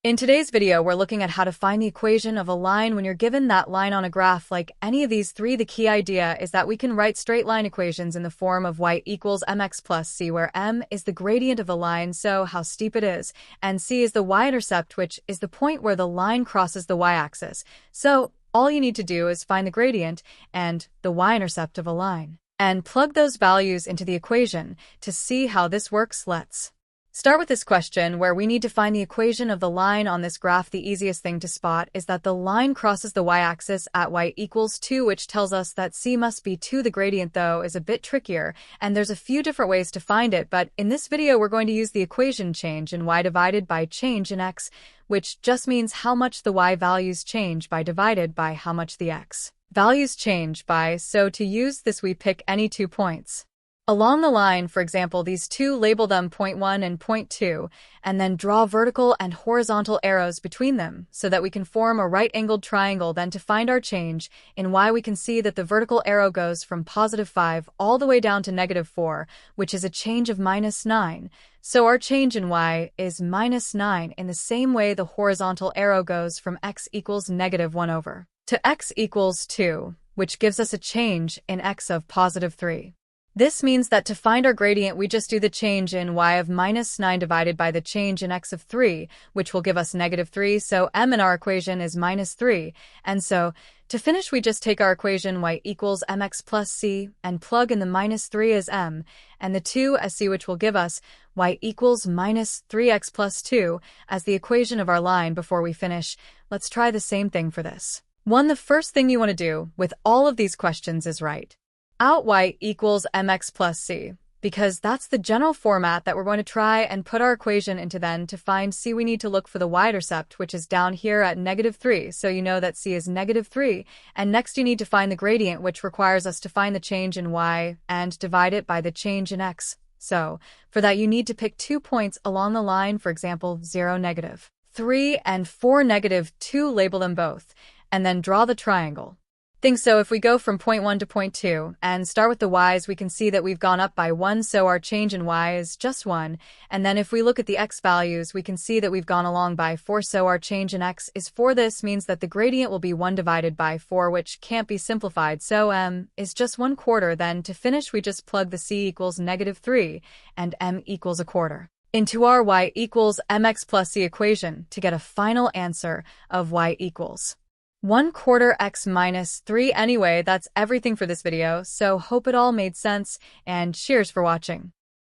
In today's video, we're looking at how to find the equation of a line when you're given that line on a graph like any of these three. The key idea is that we can write straight line equations in the form of y equals mx plus c, where m is the gradient of the line, so how steep it is, and c is the y-intercept, which is the point where the line crosses the y-axis. So all you need to do is find the gradient and the y-intercept of a line, and plug those values into the equation. To see how this works, let's start with this question where we need to find the equation of the line on this graph. The easiest thing to spot is that the line crosses the y-axis at y equals 2, which tells us that c must be 2. The gradient, though, is a bit trickier, and there's a few different ways to find it, but in this video we're going to use the equation change in y divided by change in x, which just means how much the y values change by divided by how much the x values change by. So to use this, we pick any 2 points along the line, for example these two, label them point 1 and point 2, and then draw vertical and horizontal arrows between them so that we can form a right-angled triangle. Then to find our change in y, we can see that the vertical arrow goes from +5 all the way down to -4, which is a change of -9. So our change in y is -9. In the same way, the horizontal arrow goes from x equals -1 over to x equals 2, which gives us a change in x of +3. This means that to find our gradient, we just do the change in y of -9 divided by the change in x of 3, which will give us -3, so m in our equation is -3. And so, to finish, we just take our equation y equals mx plus c and plug in the -3 as m, and the 2 as c, which will give us y equals -3x plus 2 as the equation of our line. Before we finish, let's try the same thing for this one. The first thing you want to do with all of these questions is write out y equals mx plus c, because that's the general format that we're going to try and put our equation into. Then to find c, we need to look for the y-intercept, which is down here at -3, so you know that c is -3, and next you need to find the gradient, which requires us to find the change in y and divide it by the change in x. So for that, you need to pick 2 points along the line, for example 0, -3, and 4, -2, label them both, and then draw the triangle. So if we go from point 1 to point 2 and start with the y's, we can see that we've gone up by 1, so our change in y is just 1. And then if we look at the x values, we can see that we've gone along by 4, so our change in x is 4. This means that the gradient will be 1 divided by 4, which can't be simplified, so m is just 1/4. Then to finish, we just plug the c equals -3 and m equals 1/4 into our y equals mx plus c equation to get a final answer of y equals 1/4 x minus 3. Anyway, that's everything for this video, so hope it all made sense, and cheers for watching.